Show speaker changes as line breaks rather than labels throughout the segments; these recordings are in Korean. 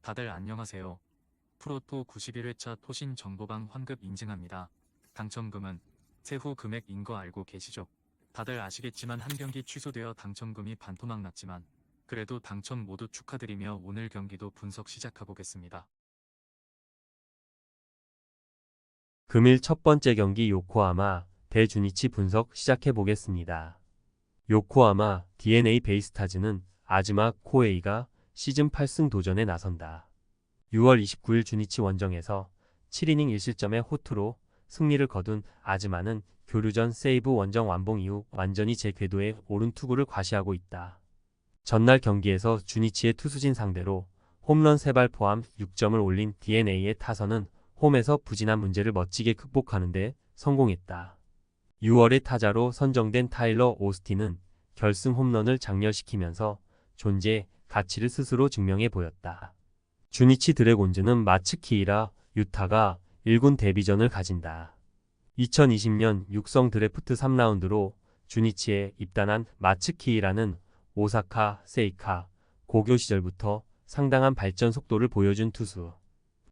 다들 안녕하세요. 프로토 91회차 토신 정보방 환급 인증합니다. 당첨금은 세후 금액인 거 알고 계시죠? 다들 아시겠지만 한 경기 취소되어 당첨금이 반토막 났지만 그래도 당첨 모두 축하드리며 오늘 경기도 분석 시작해보겠습니다.
금일 첫 번째 경기 요코하마 대 주니치 분석 시작해보겠습니다. 요코하마 DNA 베이스타즈는 아즈마 코에이가 시즌 8승 도전에 나선다. 6월 29일 주니치 원정에서 7이닝 1실점의 호투로 승리를 거둔 아즈마는 교류전 세이브 원정 완봉 이후 완전히 제 궤도에 오른 투구를 과시하고 있다. 전날 경기에서 주니치의 투수진 상대로 홈런 3발 포함 6점을 올린 DNA의 타선은 홈에서 부진한 문제를 멋지게 극복하는 데 성공했다. 6월에 타자로 선정된 타일러 오스틴은 결승 홈런을 장렬시키면서 존재의 가치를 스스로 증명해 보였다. 주니치 드래곤즈는 마츠키이라 유타가 1군 데뷔전을 가진다. 2020년 육성 드래프트 3라운드로 주니치에 입단한 마츠키이라는 오사카 세이카 고교 시절부터 상당한 발전 속도를 보여준 투수.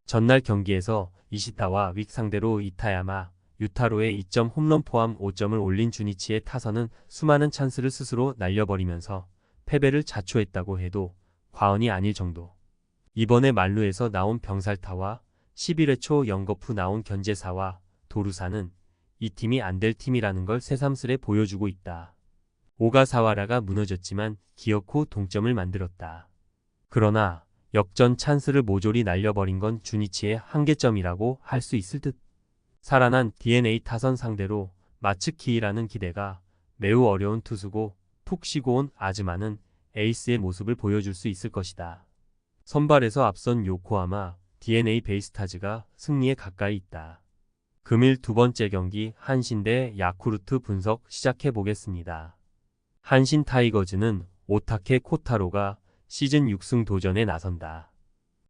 전날 경기에서 이시타와 윅 상대로 이타야마, 유타로의 2점 홈런 포함 5점을 올린 주니치의 타선은 수많은 찬스를 스스로 날려버리면서 패배를 자초했다고 해도 과언이 아닐 정도. 이번에 만루에서 나온 병살타와 11회 초 영거푸 나온 견제사와 도루사는 이 팀이 안 될 팀이라는 걸 새삼스레 보여주고 있다. 오가사와라가 무너졌지만 기어코 동점을 만들었다. 그러나 역전 찬스를 모조리 날려버린 건 주니치의 한계점이라고 할 수 있을 듯. 살아난 DNA 타선 상대로 마츠키이라는 기대가 매우 어려운 투수고 푹 쉬고 온 아즈마는 에이스의 모습을 보여줄 수 있을 것이다. 선발에서 앞선 요코하마 DNA 베이스타즈가 승리에 가까이 있다. 금일 두 번째 경기 한신 대 야쿠르트 분석 시작해보겠습니다. 한신 타이거즈는 오타케 코타로가 시즌 6승 도전에 나선다.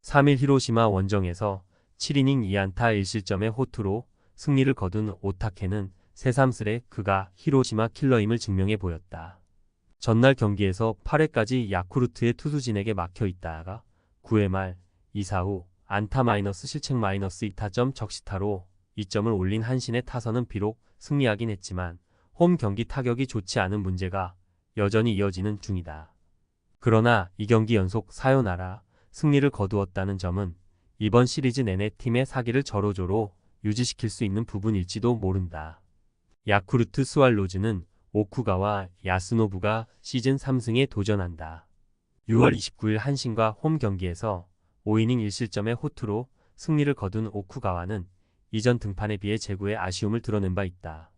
3일 히로시마 원정에서 7이닝 2안타 1실점의 호투로 승리를 거둔 오타케는 새삼스레 그가 히로시마 킬러임을 증명해 보였다. 전날 경기에서 8회까지 야쿠르트의 투수진에게 막혀 있다가 9회 말 2사후 안타 마이너스 실책 마이너스 2타점 적시타로 2점을 올린 한신의 타선은 비록 승리하긴 했지만 홈 경기 타격이 좋지 않은 문제가 여전히 이어지는 중이다. 그러나 이 경기 연속 사요나라 승리를 거두었다는 점은 이번 시리즈 내내 팀의 사기를 저로저로 유지시킬 수 있는 부분일지도 모른다. 야쿠르트 스왈로즈는 오쿠가와 야스노부가 시즌 3승에 도전한다. 6월 29일 한신과 홈 경기에서 5이닝 1실점의 호투로 승리를 거둔 오쿠가와는 이전 등판에 비해 제구의 아쉬움을 드러낸 바 있다.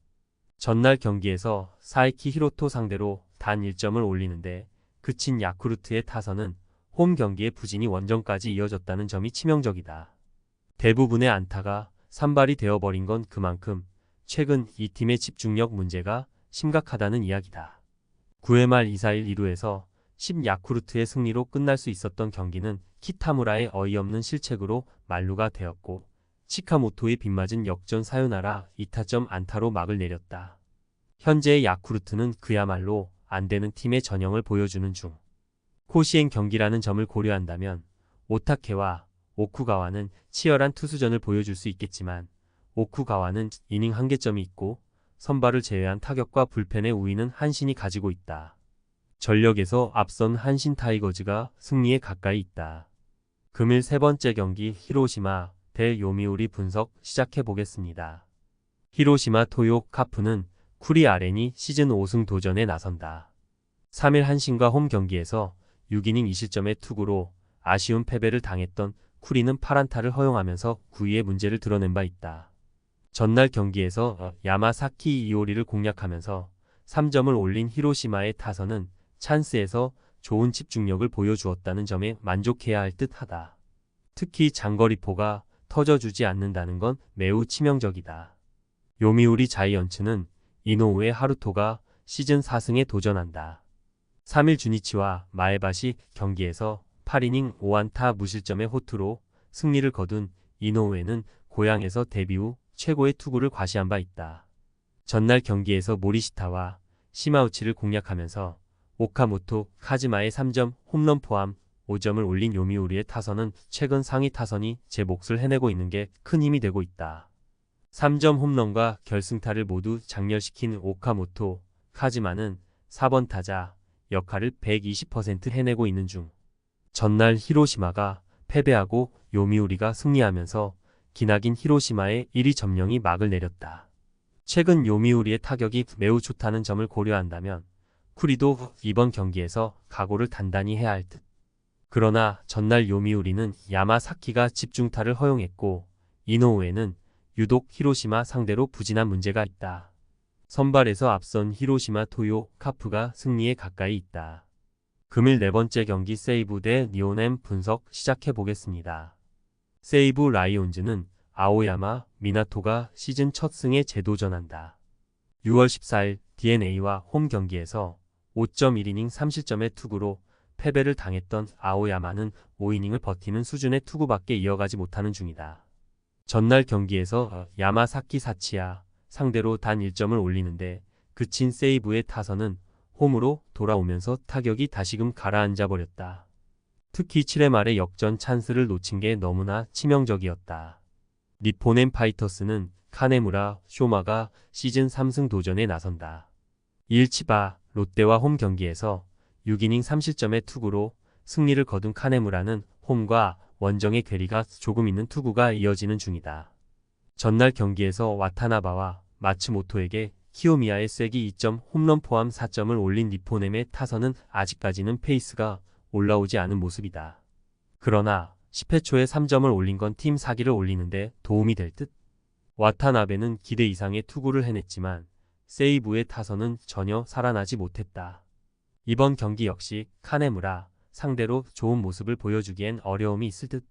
전날 경기에서 사이키 히로토 상대로 단 1점을 올리는데 그친 야쿠르트의 타선은 홈 경기의 부진이 원정까지 이어졌다는 점이 치명적이다. 대부분의 안타가 산발이 되어버린 건 그만큼 최근 이 팀의 집중력 문제가 심각하다는 이야기다. 9회 말 2-4-1 2루에서 10 야쿠르트의 승리로 끝날 수 있었던 경기는 키타무라의 어이없는 실책으로 만루가 되었고 치카모토의 빗맞은 역전 사요나라 2타점 안타로 막을 내렸다. 현재의 야쿠르트는 그야말로 안 되는 팀의 전형을 보여주는 중. 코시엔 경기라는 점을 고려한다면 오타케와 오쿠가와는 치열한 투수전을 보여줄 수 있겠지만 오쿠가와는 이닝 한계점이 있고 선발을 제외한 타격과 불펜의 우위는 한신이 가지고 있다. 전력에서 앞선 한신 타이거즈가 승리에 가까이 있다. 금일 세 번째 경기 히로시마 대 요미우리 분석 시작해보겠습니다. 히로시마 토요 카프는 쿠리 아렌이 시즌 5승 도전에 나선다. 3일 한신과 홈 경기에서 6이닝 2실점의 투구로 아쉬운 패배를 당했던 쿠리는 8안타를 허용하면서 9위의 문제를 드러낸 바 있다. 전날 경기에서 야마사키 이오리를 공략하면서 3점을 올린 히로시마의 타선은 찬스에서 좋은 집중력을 보여주었다는 점에 만족해야 할 듯하다. 특히 장거리포가 터져주지 않는다는 건 매우 치명적이다. 요미우리 자이언츠는 이노우에 하루토가 시즌 4승에 도전한다. 3일 주니치와 마에바시 경기에서 8이닝 5안타 무실점의 호투로 승리를 거둔 이노우에는 고향에서 데뷔 후 최고의 투구를 과시한 바 있다. 전날 경기에서 모리시타와 시마우치를 공략하면서 오카모토, 카즈마의 3점 홈런 포함 5점을 올린 요미우리의 타선은 최근 상위 타선이 제 몫을 해내고 있는 게 큰 힘이 되고 있다. 3점 홈런과 결승타를 모두 장렬시킨 오카모토 카즈마는 4번 타자 역할을 120% 해내고 있는 중. 전날 히로시마가 패배하고 요미우리가 승리하면서 기나긴 히로시마의 1위 점령이 막을 내렸다. 최근 요미우리의 타격이 매우 좋다는 점을 고려한다면 쿠리도 이번 경기에서 각오를 단단히 해야 할 듯. 그러나 전날 요미우리는 야마사키가 집중타를 허용했고 이노우에는 유독 히로시마 상대로 부진한 문제가 있다. 선발에서 앞선 히로시마 토요 카프가 승리에 가까이 있다. 금일 네 번째 경기 세이브 대 니온엠 분석 시작해 보겠습니다. 세이브 라이온즈는 아오야마 미나토가 시즌 첫 승에 재도전한다. 6월 14일 DeNA와 홈 경기에서 5.1이닝 3실점의 투구로 패배를 당했던 아오야마는 5이닝을 버티는 수준의 투구밖에 이어가지 못하는 중이다. 전날 경기에서 야마사키 사치야 상대로 단 1점을 올리는데 그친 세이브의 타선은 홈으로 돌아오면서 타격이 다시금 가라앉아 버렸다. 특히 7회 말에 역전 찬스를 놓친 게 너무나 치명적이었다. 니포넨 파이터스는 카네무라, 쇼마가 시즌 3승 도전에 나선다. 2일 치바, 롯데와 홈 경기에서 6이닝 3실점의 투구로 승리를 거둔 카네무라는 홈과 원정의 괴리가 조금 있는 투구가 이어지는 중이다. 전날 경기에서 와타나바와 마츠모토에게 키요미야의 쐐기 2점 홈런 포함 4점을 올린 니포넴의 타선은 아직까지는 페이스가 올라오지 않은 모습이다. 그러나 10회 초에 3점을 올린 건 팀 사기를 올리는데 도움이 될 듯. 와타나베는 기대 이상의 투구를 해냈지만 세이브의 타선은 전혀 살아나지 못했다. 이번 경기 역시 카네무라 상대로 좋은 모습을 보여주기엔 어려움이 있을 듯.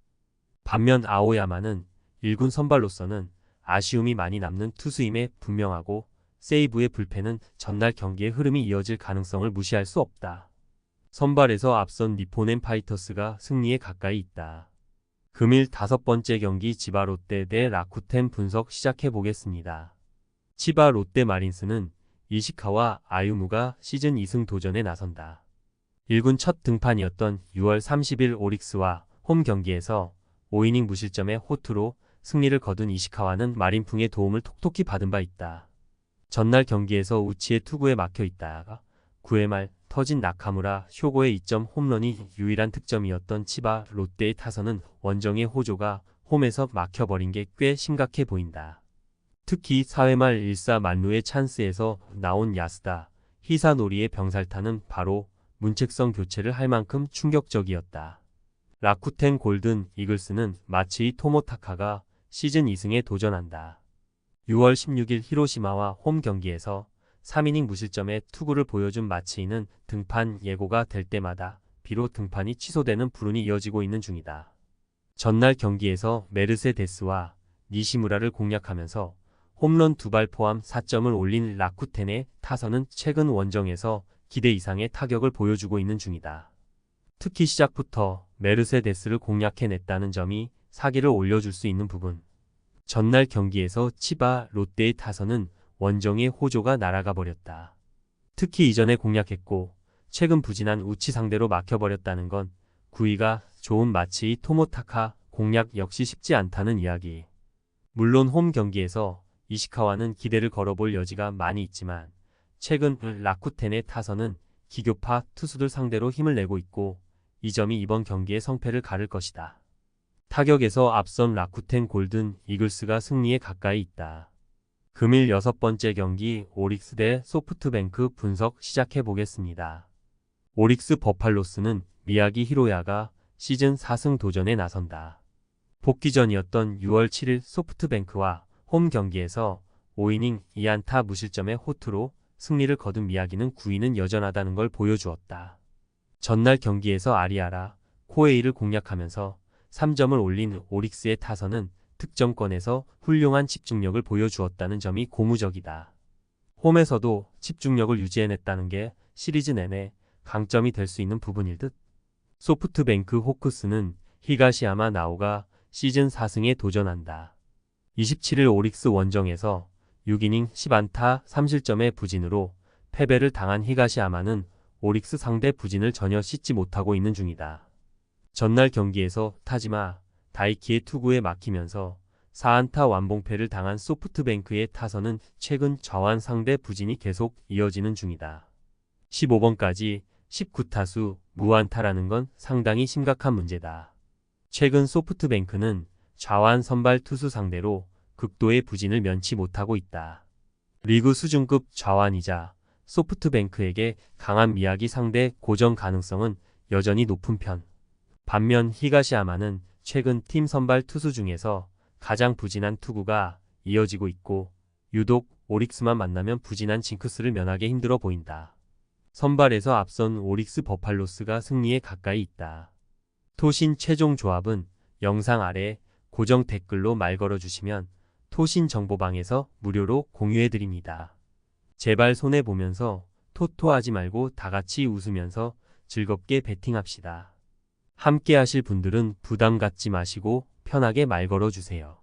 반면 아오야마는 1군 선발로서는 아쉬움이 많이 남는 투수임에 분명하고 세이브의 불펜은 전날 경기의 흐름이 이어질 가능성을 무시할 수 없다. 선발에서 앞선 니포넨 파이터스가 승리에 가까이 있다. 금일 5번째 경기 치바 롯데 대 라쿠텐 분석 시작해 보겠습니다. 치바 롯데 마린스는 이시카와 아유무가 시즌 2승 도전에 나선다. 1군 첫 등판이었던 6월 30일 오릭스와 홈 경기에서 5이닝 무실점의 호투로 승리를 거둔 이시카와는 마린풍의 도움을 톡톡히 받은 바 있다. 전날 경기에서 우치의 투구에 막혀 있다가 9회 말 터진 나카무라 쇼고의 2점 홈런이 유일한 득점이었던 치바 롯데의 타선은 원정의 호조가 홈에서 막혀버린 게 꽤 심각해 보인다. 특히 4회 말 1사 만루의 찬스에서 나온 야스다 히사노리의 병살타는 바로 문책성 교체를 할 만큼 충격적이었다. 라쿠텐 골든 이글스는 마츠이 토모타카가 시즌 2승에 도전한다. 6월 16일 히로시마와 홈 경기에서 3이닝 무실점의 투구를 보여준 마츠이는 등판 예고가 될 때마다 비록 등판이 취소되는 불운이 이어지고 있는 중이다. 전날 경기에서 메르세데스와 니시무라를 공략하면서 홈런 2발 포함 4점을 올린 라쿠텐의 타선은 최근 원정에서 기대 이상의 타격을 보여주고 있는 중이다. 특히 시작부터 메르세데스를 공략해냈다는 점이 사기를 올려줄 수 있는 부분. 전날 경기에서 치바 롯데의 타선은 원정의 호조가 날아가 버렸다. 특히 이전에 공략했고 최근 부진한 우치 상대로 막혀버렸다는 건 구위가 좋은 마츠이 토모타카 공략 역시 쉽지 않다는 이야기. 물론 홈 경기에서 이시카와는 기대를 걸어볼 여지가 많이 있지만 최근 라쿠텐의 타선은 기교파 투수들 상대로 힘을 내고 있고 이 점이 이번 경기의 성패를 가를 것이다. 타격에서 앞선 라쿠텐 골든 이글스가 승리에 가까이 있다. 금일 6번째 경기 오릭스 대 소프트뱅크 분석 시작해 보겠습니다. 오릭스 버팔로스는 미야기 히로야가 시즌 4승 도전에 나선다. 복귀전이었던 6월 7일 소프트뱅크와 홈 경기에서 5이닝 2안타 무실점의 호투로 승리를 거둔 미야기는 9위는 여전하다는 걸 보여주었다. 전날 경기에서 아리아라, 코에이를 공략하면서 3점을 올린 오릭스의 타선은 득점권에서 훌륭한 집중력을 보여주었다는 점이 고무적이다. 홈에서도 집중력을 유지해냈다는 게 시리즈 내내 강점이 될 수 있는 부분일 듯. 소프트뱅크 호크스는 히가시야마 나오가 시즌 4승에 도전한다. 27일 오릭스 원정에서 6이닝 10안타 3실점의 부진으로 패배를 당한 히가시야마는 오릭스 상대 부진을 전혀 씻지 못하고 있는 중이다. 전날 경기에서 타지마 다이키의 투구에 막히면서 4안타 완봉패를 당한 소프트뱅크의 타선은 최근 좌완 상대 부진이 계속 이어지는 중이다. 15번까지 19타수 무안타라는 건 상당히 심각한 문제다. 최근 소프트뱅크는 좌완 선발 투수 상대로 극도의 부진을 면치 못하고 있다. 리그 수준급 좌완이자 소프트뱅크에게 강한 미야기 상대 고정 가능성은 여전히 높은 편. 반면 히가시야마는 최근 팀 선발 투수 중에서 가장 부진한 투구가 이어지고 있고 유독 오릭스만 만나면 부진한 징크스를 면하기 힘들어 보인다. 선발에서 앞선 오릭스 버팔로스가 승리에 가까이 있다. 토신 최종 조합은 영상 아래 고정 댓글로 말 걸어주시면 토신 정보방에서 무료로 공유해드립니다. 제발 손해보면서 토토하지 말고 다같이 웃으면서 즐겁게 베팅합시다. 함께 하실 분들은 부담 갖지 마시고 편하게 말 걸어주세요.